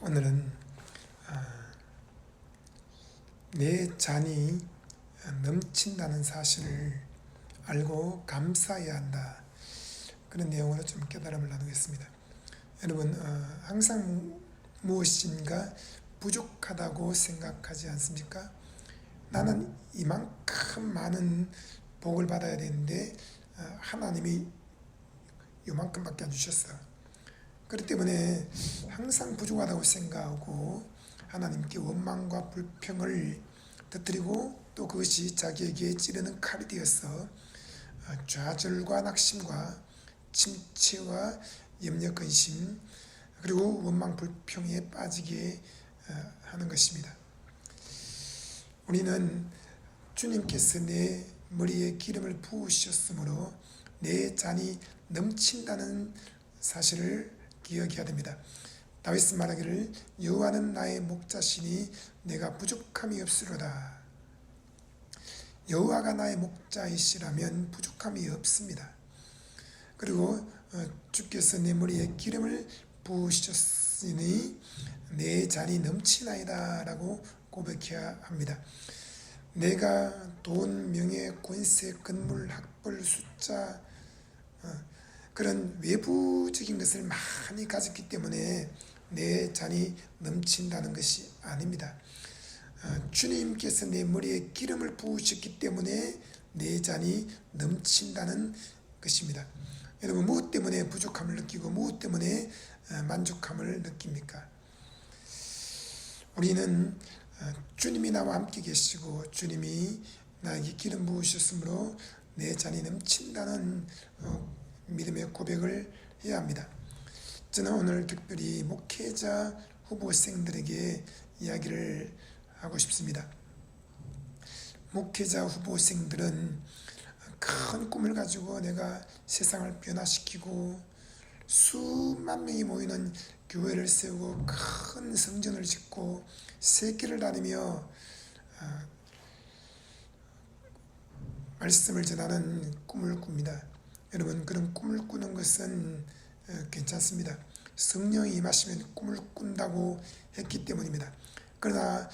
오늘은 내 잔이 넘친다는 사실을 알고 감사해야 한다. 그런 내용으로 좀 깨달음을 나누겠습니다. 여러분, 항상 무엇인가 부족하다고 생각하지 않습니까? 나는 이만큼 많은 복을 받아야 되는데 하나님이 요만큼밖에 안 주셨어. 그렇기 때문에 항상 부족하다고 생각하고 하나님께 원망과 불평을 터뜨리고 또 그것이 자기에게 찌르는 칼이 되어서 좌절과 낙심과 침체와 염려 근심 그리고 원망 불평에 빠지게 하는 것입니다. 우리는 주님께서 내 머리에 기름을 부으셨으므로 내 잔이 넘친다는 사실을 기억해야 됩니다. 다윗은 말하기를 여호와는 나의 목자시니 내가 부족함이 없으로다. 여호와가 나의 목자이시라면 부족함이 없습니다. 그리고 주께서 내 머리에 기름을 부으셨으니 내 잔이 넘치나이다 라고 고백해야 합니다. 내가 돈, 명예, 권세, 건물, 학벌, 숫자 그런 외부적인 것을 많이 가졌기 때문에 내 잔이 넘친다는 것이 아닙니다. 주님께서 내 머리에 기름을 부으셨기 때문에 내 잔이 넘친다는 것입니다. 여러분, 무엇 때문에 부족함을 느끼고 무엇 때문에 만족함을 느낍니까? 우리는 주님이 나와 함께 계시고 주님이 나에게 기름 부으셨으므로 내 잔이 넘친다는 믿음의 고백을 해야 합니다. 저는 오늘 특별히 목회자 후보생들에게 이야기를 하고 싶습니다. 목회자 후보생들은 큰 꿈을 가지고 내가 세상을 변화시키고 수만 명이 모이는 교회를 세우고 큰 성전을 짓고 세계를 다니며 말씀을 전하는 꿈을 꿉니다. 여러분, 그런 꿈을 꾸는 것은 괜찮습니다. 성령이 임하시면 꿈을 꾼다고 했기 때문입니다. 그러나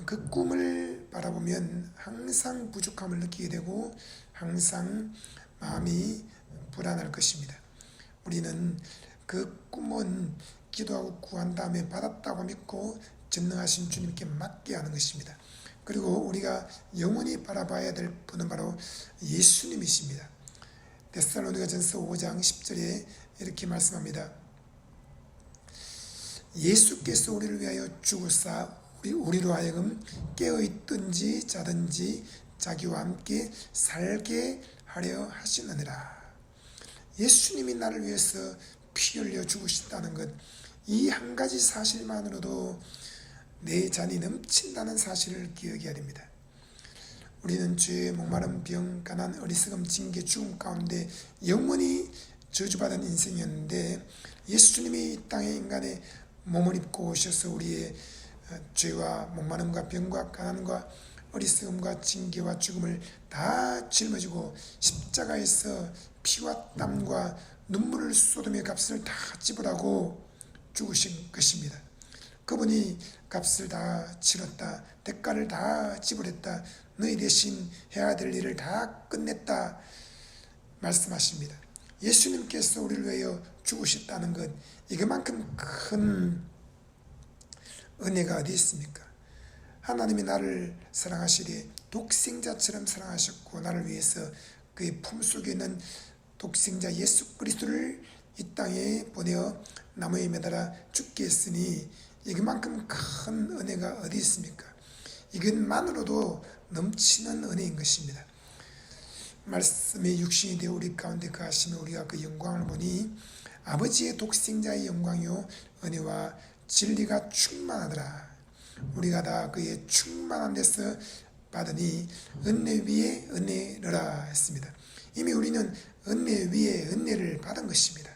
그 꿈을 바라보면 항상 부족함을 느끼게 되고 항상 마음이 불안할 것입니다. 우리는 그 꿈은 기도하고 구한 다음에 받았다고 믿고 전능하신 주님께 맡게 하는 것입니다. 그리고 우리가 영원히 바라봐야 될 분은 바로 예수님이십니다. 데살로니가전서 5장 10절에 이렇게 말씀합니다. 예수께서 우리를 위하여 죽으사 우리로 하여금 깨어있든지 자든지 자기와 함께 살게 하려 하시느니라. 예수님이 나를 위해서 피 흘려 죽으신다는 것, 이 한 가지 사실만으로도 내 잔이 넘친다는 사실을 기억해야 됩니다. 우리는 죄, 목마름, 병, 가난, 어리석음, 징계, 죽음 가운데 영원히 저주받은 인생이었는데 예수님이 이 땅에 인간의 몸을 입고 오셔서 우리의 죄와 목마름과 병과 가난과 어리석음과 징계와 죽음을 다 짊어지고 십자가에서 피와 땀과 눈물을 쏟으며 값을 다 지불하고 죽으신 것입니다. 그분이 값을 다 치렀다, 대가를 다 지불했다, 너희 대신 해야 될 일을 다 끝냈다 말씀하십니다. 예수님께서 우리를 위하여 죽으셨다는 것, 이것만큼 큰 은혜가 어디 있습니까? 하나님이 나를 사랑하시되 독생자처럼 사랑하셨고 나를 위해서 그의 품속에 있는 독생자 예수 그리스도를 이 땅에 보내어 나무에 매달아 죽게 했으니 이것만큼 큰 은혜가 어디 있습니까? 이것만으로도 넘치는 은혜인 것입니다. 말씀의 육신이 되어 우리 가운데 거하시며 우리가 그 영광을 보니 아버지의 독생자의 영광이요 은혜와 진리가 충만하더라. 우리가 다 그의 충만한 데서 받으니 은혜 위에 은혜라 했습니다. 이미 우리는 은혜 위에 은혜를 받은 것입니다.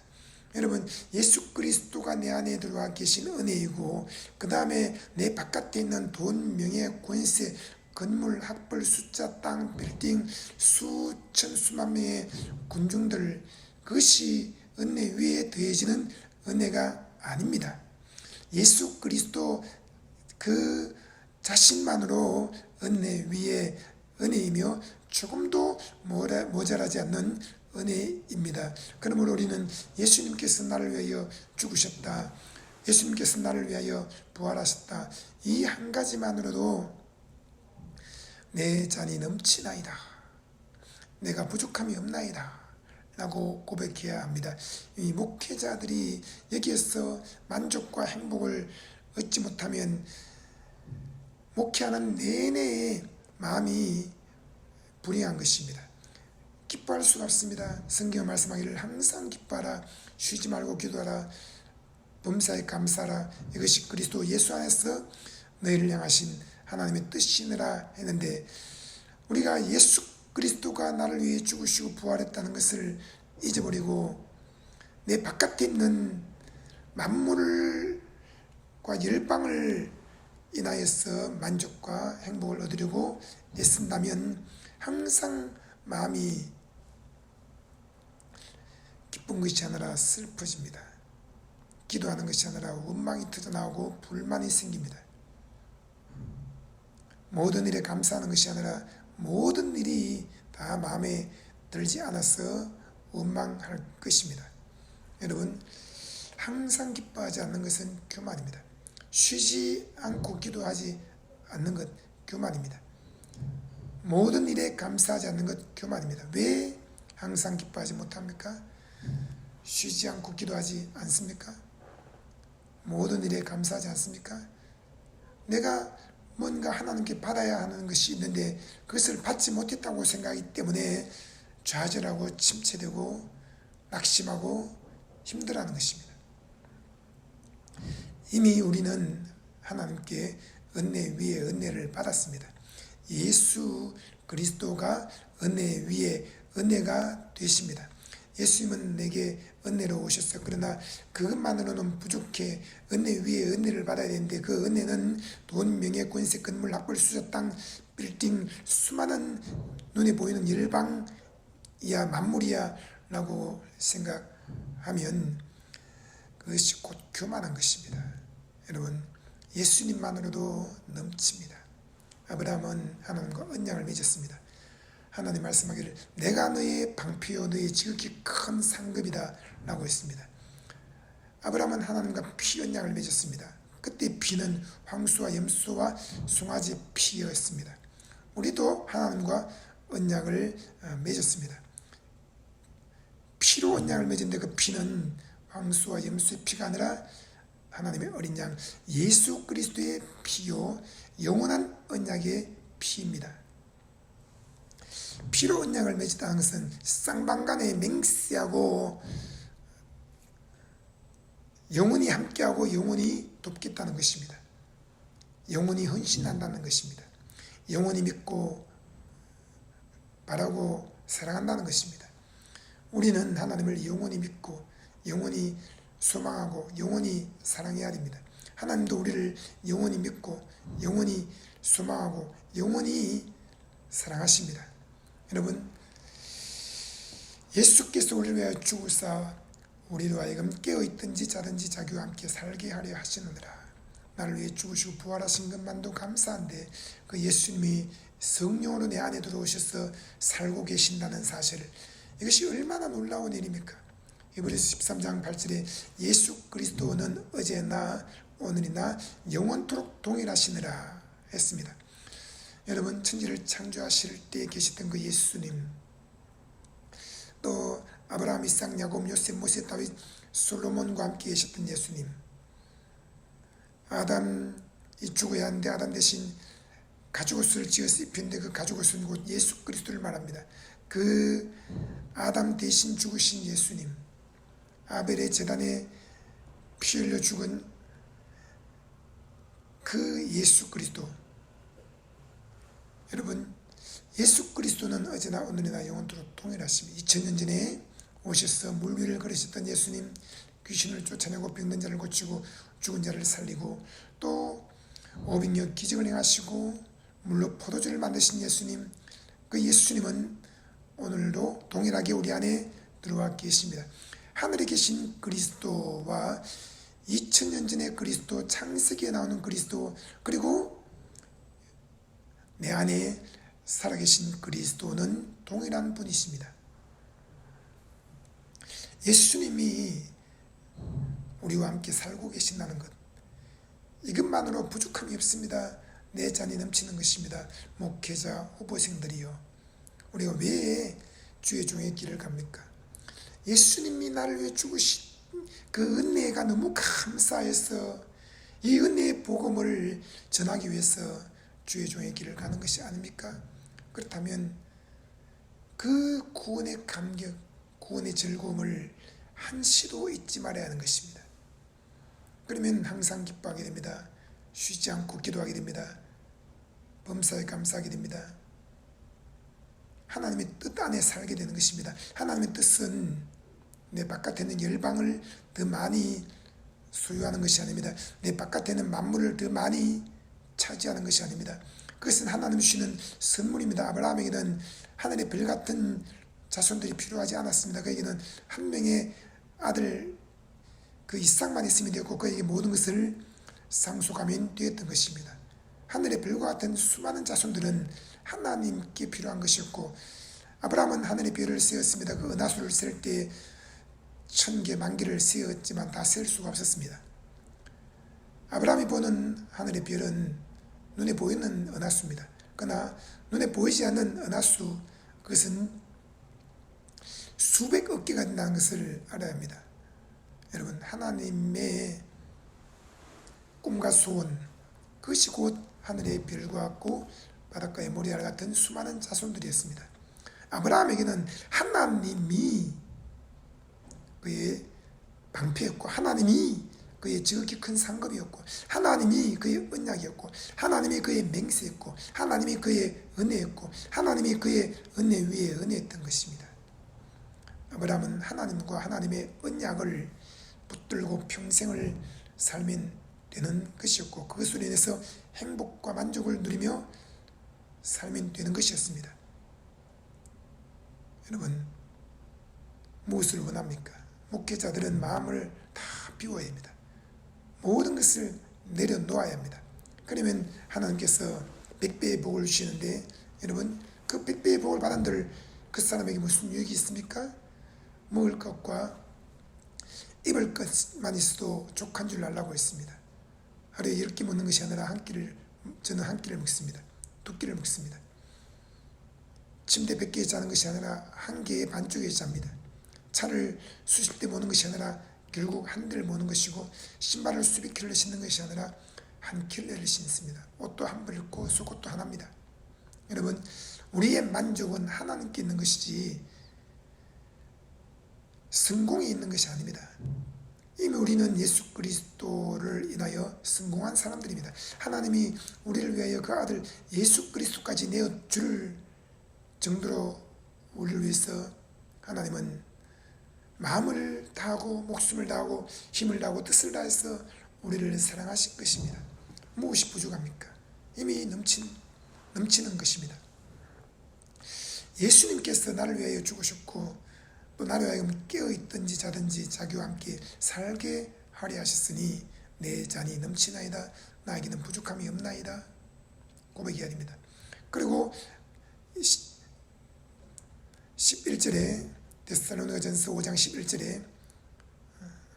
여러분, 예수 그리스도가 내 안에 들어와 계신 은혜이고 그 다음에 내 바깥에 있는 돈, 명예, 권세, 건물, 학벌, 숫자, 땅, 빌딩, 수천 수만 명의 군중들, 그것이 은혜 위에 더해지는 은혜가 아닙니다. 예수 그리스도 그 자신만으로 은혜 위에 은혜이며 조금도 모자라지 않는 은혜입니다. 그러므로 우리는 예수님께서 나를 위하여 죽으셨다, 예수님께서 나를 위하여 부활하셨다, 이 한 가지만으로도 내 잔이 넘치나이다, 내가 부족함이 없나이다 라고 고백해야 합니다. 이 목회자들이 여기에서 만족과 행복을 얻지 못하면 목회하는 내내 마음이 불행한 것입니다. 기뻐할 수가 없습니다. 성경 말씀하기를 항상 기뻐하라, 쉬지 말고 기도하라, 범사에 감사하라, 이것이 그리스도 예수 안에서 너희를 향하신 하나님의 뜻이니라 했는데, 우리가 예수 그리스도가 나를 위해 죽으시고 부활했다는 것을 잊어버리고 내 바깥에 있는 만물과 열방을 인하여서 만족과 행복을 얻으려고 애쓴다면 항상 마음이 기쁜 것이 아니라 슬퍼집니다. 기도하는 것이 아니라 원망이 터져나오고 불만이 생깁니다. 모든 일에 감사하는 것이 아니라 모든 일이 다 마음에 들지 않아서 원망할 것입니다. 여러분, 항상 기뻐하지 않는 것은 교만입니다. 쉬지 않고 기도하지 않는 것 교만입니다. 모든 일에 감사하지 않는 것 교만입니다. 왜 항상 기뻐하지 못합니까? 쉬지 않고 기도하지 않습니까? 모든 일에 감사하지 않습니까? 내가 뭔가 하나님께 받아야 하는 것이 있는데 그것을 받지 못했다고 생각하기 때문에 좌절하고 침체되고 낙심하고 힘들어하는 것입니다. 이미 우리는 하나님께 은혜 위에 은혜를 받았습니다. 예수 그리스도가 은혜 위에 은혜가 되십니다. 예수님은 내게 은혜로 오셨어요. 그러나 그것만으로는 부족해. 은혜 위에 은혜를 받아야 되는데 그 은혜는 돈, 명예, 권세, 건물, 학벌, 수저, 땅, 빌딩, 수많은 눈에 보이는 열방이야 만물이야 라고 생각하면 그것이 곧 교만한 것입니다. 여러분, 예수님만으로도 넘칩니다. 아브라함은 하나님과 언약을 맺었습니다. 하나님 말씀하기를 내가 너의 방패요 너의 지극히 큰 상급이다 라고 했습니다. 아브라함은 하나님과 피 언약을 맺었습니다. 그때 피는 황소와 염소와 송아지의 피였습니다. 우리도 하나님과 언약을 맺었습니다. 피로 언약을 맺었는데 그 피는 황소와 염소의 피가 아니라 하나님의 어린 양 예수 그리스도의 피요 영원한 언약의 피입니다. 피로 언약을 맺었다는 것은 쌍방간에 맹세하고 영원히 함께하고 영원히 돕겠다는 것입니다. 영원히 헌신한다는 것입니다. 영원히 믿고 바라고 사랑한다는 것입니다. 우리는 하나님을 영원히 믿고 영원히 소망하고 영원히 사랑해야 됩니다. 하나님도 우리를 영원히 믿고 영원히 소망하고 영원히 사랑하십니다. 여러분, 예수께서 우리를 위하여 죽으사 우리로 하여금 깨어있든지 자든지 자기와 함께 살게 하려 하시느니라. 나를 위해 죽으시고 부활하신 것만도 감사한데 그 예수님이 성령으로 내 안에 들어오셔서 살고 계신다는 사실, 이것이 얼마나 놀라운 일입니까? 히브리서 13장 8절에 예수 그리스도는 어제나 오늘이나 영원토록 동일하시느라 했습니다. 여러분, 천지를 창조하실 때 계셨던 그 예수님, 또 아브라함, 이삭, 야곱, 요셉, 모세, 다윗, 솔로몬과 함께 계셨던 예수님, 아담이 죽어야 하는데 아담 대신 가죽옷을 지어서 입혔는데 그 가죽옷은 곧 예수 그리스도를 말합니다. 그 아담 대신 죽으신 예수님, 아벨의 제단에 피 흘려 죽은 그 예수 그리스도, 여러분, 예수 그리스도는 어제나 오늘이나 영원토록 동일하십니다. 2000년 전에 오셔서 물 위를 걸으셨던 예수님, 귀신을 쫓아내고 병든 자를 고치고 죽은 자를 살리고 또 오병이어 기적을 행하시고 물로 포도주를 만드신 예수님, 그 예수님은 오늘도 동일하게 우리 안에 들어와 계십니다. 하늘에 계신 그리스도와 2000년 전의 그리스도, 창세기에 나오는 그리스도, 그리고 내 안에 살아계신 그리스도는 동일한 분이십니다. 예수님이 우리와 함께 살고 계신다는 것, 이것만으로 부족함이 없습니다. 내 잔이 넘치는 것입니다. 목회자, 후보생들이요, 우리가 왜 주의 종의 길을 갑니까? 예수님이 나를 위해 죽으신 그 은혜가 너무 감사해서 이 은혜의 복음을 전하기 위해서 주의 종의 길을 가는 것이 아닙니까? 그렇다면 그 구원의 감격, 구원의 즐거움을 한시도 잊지 말아야 하는 것입니다. 그러면 항상 기뻐하게 됩니다. 쉬지 않고 기도하게 됩니다. 범사에 감사하게 됩니다. 하나님의 뜻 안에 살게 되는 것입니다. 하나님의 뜻은 내 바깥에 있는 열방을 더 많이 소유하는 것이 아닙니다. 내 바깥에 있는 만물을 더 많이 차지하는 것이 아닙니다. 그것은 하나님 주시는 선물입니다. 아브라함에게는 하늘의 별 같은 자손들이 필요하지 않았습니다. 그에게는 한 명의 아들 그 이삭만 있으면 되었고 그에게 모든 것을 상속하면 되었던 것입니다. 하늘의 별과 같은 수많은 자손들은 하나님께 필요한 것이었고, 아브라함은 하늘의 별을 세었습니다. 그 은하수를 셀 때 1000개, 10,000개를 세었지만 다 셀 수가 없었습니다. 아브라함이 보는 하늘의 별은 눈에 보이는 은하수입니다. 그러나 눈에 보이지 않는 은하수, 그것은 수백억 개가 된다는 것을 알아야 합니다. 여러분, 하나님의 꿈과 소원, 그것이 곧 하늘의 별과 같고 바닷가의 모래알 같은 수많은 자손들이었습니다. 아브라함에게는 하나님이 그의 방패였고, 하나님이 그의 지극히 큰 상급이었고, 하나님이 그의 언약이었고, 하나님이 그의 맹세였고, 하나님이 그의 은혜였고, 하나님이 그의 은혜 위에 은혜였던 것입니다. 아브라함은 하나님과 하나님의 언약을 붙들고 평생을 살면 되는 것이었고, 그것으로 인해서 행복과 만족을 누리며 살면 되는 것이었습니다. 여러분, 무엇을 원합니까? 목회자들은 마음을 다 비워야 합니다. 모든 것을 내려놓아야 합니다. 그러면 하나님께서 100배의 복을 주시는데, 여러분, 그 100배의 복을 받은들 그 사람에게 무슨 유익이 있습니까? 먹을 것과 입을 것만 있어도 족한 줄 알라고 했습니다. 하루에 10끼 먹는 것이 아니라 저는 한 끼를 먹습니다. 2끼를 먹습니다. 침대 100개에 자는 것이 아니라 한 개에 반쪽에 잡니다. 차를 수십 대 모는 것이 아니라 결국 한 대를 모는 것이고, 신발을 수백 킬로를 신는 것이 아니라 한 킬로를 신습니다. 옷도 한 벌 입고 속옷도 하나입니다. 여러분, 우리의 만족은 하나님께 있는 것이지 성공에 있는 것이 아닙니다. 이미 우리는 예수 그리스도를 인하여 성공한 사람들입니다. 하나님이 우리를 위하여 그 아들 예수 그리스도까지 내어줄 정도로 우리를 위해서 하나님은 마음을 다하고 목숨을 다하고 힘을 다하고 뜻을 다해서 우리를 사랑하신 것입니다. 무엇이 부족합니까? 이미 넘치는 것입니다. 예수님께서 나를 위하여 죽으셨고, 또 나를 위하여 깨어있든지 자든지 자기와 함께 살게 하려 하셨으니 내 잔이 넘치나이다. 나에게는 부족함이 없나이다. 고백해야 됩니다. 그리고 11절에 데살로니가전서 5장 11절에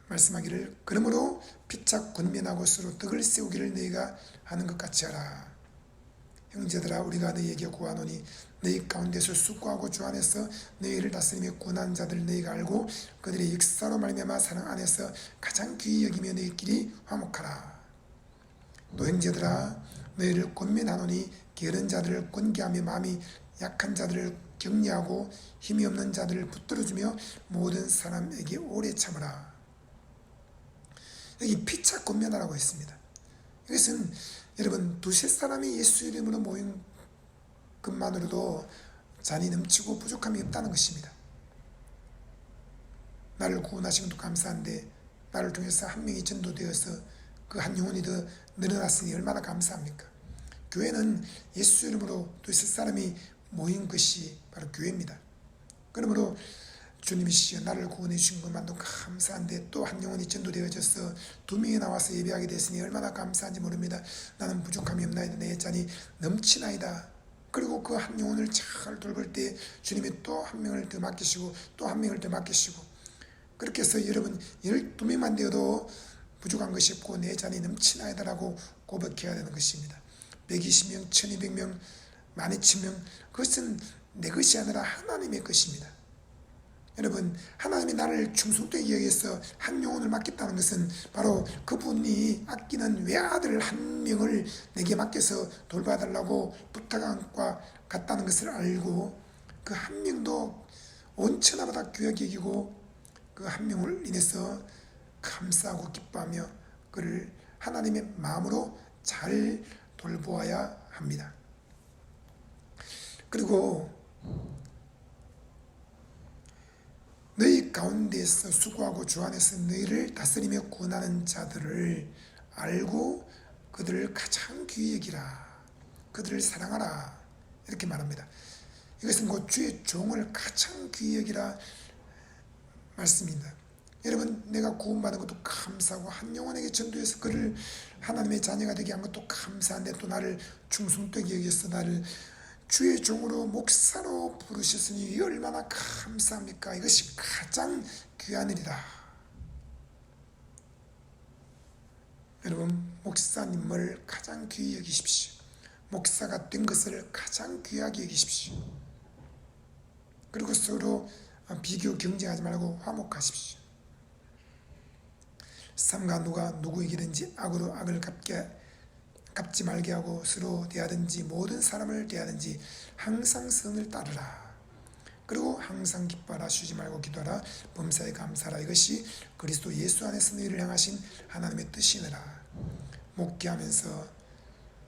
말씀하기를, 그러므로 피차 권면하고 서로 덕을 세우기를 너희가 하는 것 같이 하라. 형제들아, 우리가 너희에게 구하노니 너희 가운데서 숙고하고 주 안에서 너희를 다스리며 고난 자들 너희가 알고 그들의 역사로 말미암아 사랑 안에서 가장 귀히 여기며 너희끼리 화목하라. 또 형제들아, 너희를 권면하노니 게으른 자들을 권계하며 마음이 약한 자들을 격려하고 힘이 없는 자들을 붙들어주며 모든 사람에게 오래 참으라. 여기 피차 권면하라고 했습니다. 이것은 여러분, 두세 사람이 예수 이름으로 모인 것만으로도 잔이 넘치고 부족함이 없다는 것입니다. 나를 구원하신 것도 감사한데 나를 통해서 한 명이 전도되어서 그 한 영혼이 더 늘어났으니 얼마나 감사합니까? 교회는 예수 이름으로 두세 사람이 모인 것이 바로 교회입니다. 그러므로 주님이시여 나를 구원해 주신 것만도 감사한데 또 한 영혼이 전도되어져서 2명이 나와서 예배하게 됐으니 얼마나 감사한지 모릅니다. 나는 부족함이 없나이다. 내 잔이 넘치나이다. 그리고 그 한 영혼을 잘 돌볼 때 주님이 또 한 명을 더 맡기시고 또 한 명을 더 맡기시고, 그렇게 해서 여러분 12명만 되어도 부족한 것이 없고 내 잔이 넘치나이다라고 고백해야 되는 것입니다. 120명, 1200명, 12000명, 그것은 내 것이 아니라 하나님의 것입니다. 여러분, 하나님이 나를 충성되게 여기서 한 영혼을 맡겼다는 것은 바로 그분이 아끼는 외아들 한 명을 내게 맡겨서 돌봐달라고 부탁한 것과 같다는 것을 알고, 그 한 명도 온 천하보다 귀하게 여기고 그 한 명을 인해서 감사하고 기뻐하며 그를 하나님의 마음으로 잘 돌보아야 합니다. 그리고 너희 가운데서 수고하고 주 안에서 너희를 다스리며 구원하는 자들을 알고 그들을 가장 귀히 여기라. 그들을 사랑하라. 이렇게 말합니다. 이것은 곧 주의 종을 가장 귀히 여기라 말씀입니다. 여러분, 내가 구원받은 것도 감사하고 한 영혼에게 전도해서 그를 하나님의 자녀가 되게 한 것도 감사한데 또 나를 충성되게 여겨서 나를 주의 종으로 목사로 부르셨으니 얼마나 감사합니까? 이것이 가장 귀한 일이다. 여러분, 목사님을 가장 귀히 여기십시오. 목사가 된 것을 가장 귀하게 여기십시오. 그리고 서로 비교 경쟁하지 말고 화목하십시오. 삼가 누가 누구에게든지 악으로 악을 갚지 말게 하고 서로 대하든지 모든 사람을 대하든지 항상 선을 따르라. 그리고 항상 기뻐하라. 쉬지 말고 기도하라. 범사에 감사하라. 이것이 그리스도 예수 안에서 너희를 향하신 하나님의 뜻이니라. 목회하면서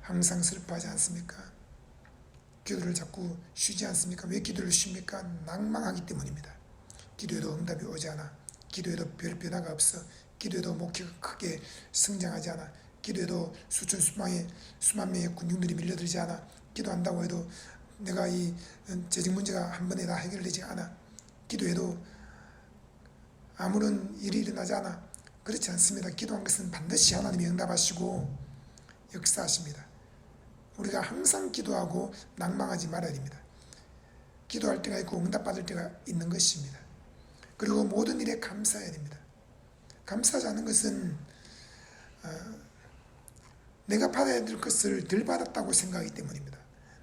항상 슬퍼하지 않습니까? 기도를 자꾸 쉬지 않습니까? 왜 기도를 쉽니까? 낭망하기 때문입니다. 기도에도 응답이 오지 않아. 기도에도 별 변화가 없어. 기도에도 목회가 크게 성장하지 않아. 기도에도 수천 수만 명의 군중들이 밀려들지 않아. 기도한다고 해도 내가 이 재정 문제가 한 번에 다 해결되지 않아. 기도해도 아무런 일이 일어나지 않아. 그렇지 않습니다. 기도한 것은 반드시 하나님이 응답하시고 역사하십니다. 우리가 항상 기도하고 낭망하지 말아야 됩니다. 기도할 때가 있고 응답받을 때가 있는 것입니다. 그리고 모든 일에 감사해야 됩니다. 감사하지 않는 것은 내가 받아야 될 것을 덜 받았다고 생각하기 때문입니다.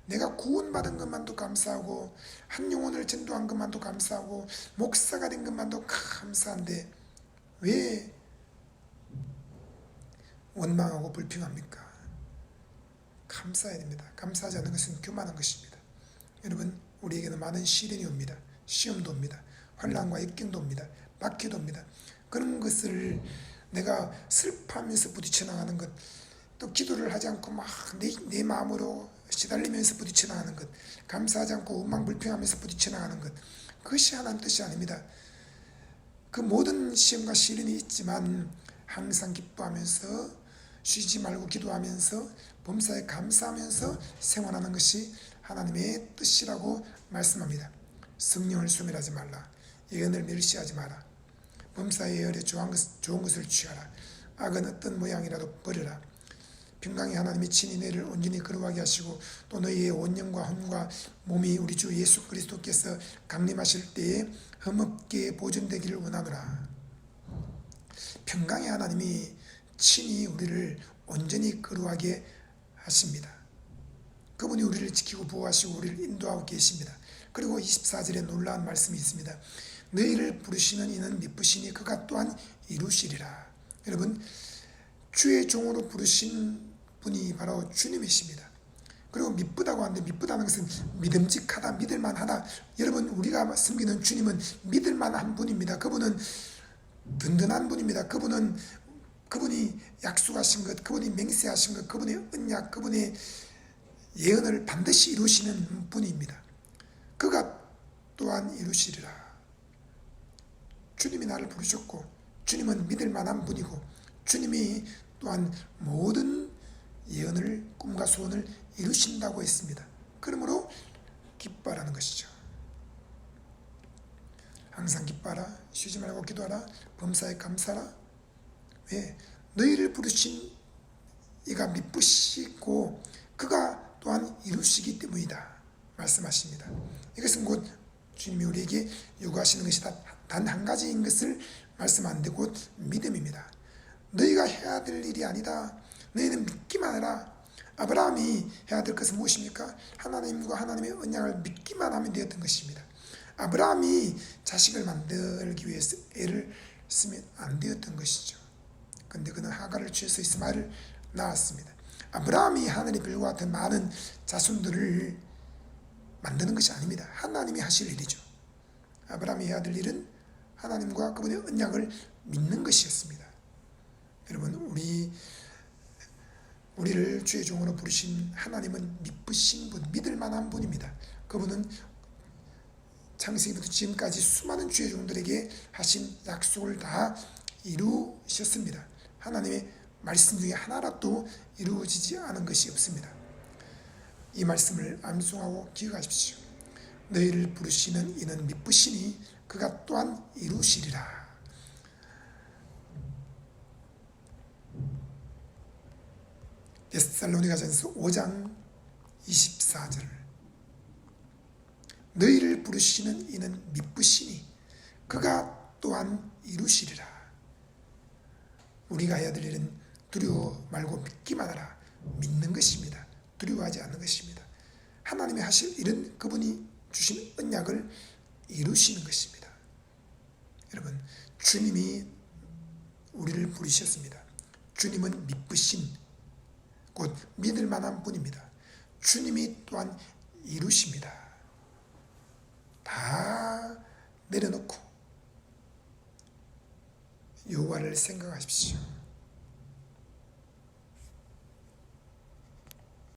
내가 구원받은 것만도 감사하고 한 영혼을 전도한 것만도 감사하고 목사가 된 것만도 감사한데 왜 원망하고 불평합니까? 감사해야 됩니다. 감사하지 않는 것은 교만한 것입니다. 여러분, 우리에게는 많은 시련이 옵니다. 시험도 옵니다. 환난과 역경도 옵니다. 박해도 옵니다. 그런 것을 내가 슬퍼하면서 부딪혀 나가는 것, 또 기도를 하지 않고 막 내 마음으로 시달리면서 부딪혀 나가는 것, 감사하지 않고 원망불평하면서 부딪혀 나가는 것, 그것이 하나님 뜻이 아닙니다. 그 모든 시험과 시련이 있지만 항상 기뻐하면서 쉬지 말고 기도하면서 범사에 감사하면서 생활하는 것이 하나님의 뜻이라고 말씀합니다. 성령을 소멸하지 말라. 예언을 멸시하지 마라. 범사의 예언에 좋은 것을 취하라. 악은 어떤 모양이라도 버려라. 평강의 하나님이 친히 너희를 온전히 거룩하게 하시고 또 너희의 온영과 혼과 몸이 우리 주 예수 그리스도께서 강림하실 때에 흠없게 보존되기를 원하노라. 평강의 하나님이 친히 우리를 온전히 거룩하게 하십니다. 그분이 우리를 지키고 보호하시고 우리를 인도하고 계십니다. 그리고 24절에 놀라운 말씀이 있습니다. 너희를 부르시는 이는 미쁘시니 그가 또한 이루시리라. 여러분, 주의 종으로 부르신 분이 바로 주님이십니다. 그리고 미쁘다고 하는데 미쁘다는 것은 믿음직하다, 믿을만하다. 여러분, 우리가 섬기는 주님은 믿을만한 분입니다. 그분은 든든한 분입니다. 그분이 약속하신 것, 그분이 맹세하신 것, 그분의 언약, 그분의 예언을 반드시 이루시는 분입니다. 그가 또한 이루시리라. 주님이 나를 부르셨고 주님은 믿을 만한 분이고 주님이 또한 모든 예언을, 꿈과 소원을 이루신다고 했습니다. 그러므로 기뻐하라는 것이죠. 항상 기뻐하라. 쉬지 말고 기도하라. 범사에 감사하라. 왜? 너희를 부르신 이가 미쁘시고 그가 또한 이루시기 때문이다 말씀하십니다. 이것은 곧 주님이 우리에게 요구하시는 것이 단 한 가지인 것을 말씀하는데 곧 믿음입니다. 너희가 해야 될 일이 아니다. 너희는 믿기만 해라. 아브라함이 해야 될 것은 무엇입니까? 하나님과 하나님의 언약을 믿기만 하면 되었던 것입니다. 아브라함이 자식을 만들기 위해서 애를 쓰면 안 되었던 것이죠. 그런데 그는 하갈을 취해서 이스마엘을 낳았습니다. 아브라함이 하늘의 별과 같은 많은 자손들을 만드는 것이 아닙니다. 하나님이 하실 일이죠. 아브라함이 해야 될 일은 하나님과 그분의 언약을 믿는 것이었습니다. 여러분, 우리를 주의 종으로 부르신 하나님은 미쁘신 분, 믿을 만한 분입니다. 그분은 창세기부터 지금까지 수많은 주의 종들에게 하신 약속을 다 이루셨습니다. 하나님의 말씀 중에 하나라도 이루어지지 않은 것이 없습니다. 이 말씀을 암송하고 기억하십시오. 너희를 부르시는 이는 미쁘시니 그가 또한 이루시리라. 데살로니가전서 5장 24절. 너희를 부르시는 이는 미쁘시니 그가 또한 이루시리라. 우리가 해야 될 일은 두려워 말고 믿기만 하라. 믿는 것입니다. 두려워하지 않는 것입니다. 하나님이 하실 일은 그분이 주신 언약을 이루시는 것입니다. 여러분, 주님이 우리를 부르셨습니다. 주님은 미쁘신 곧 믿을 만한 분입니다. 주님이 또한 이루십니다. 다 내려놓고 여호와를 생각하십시오.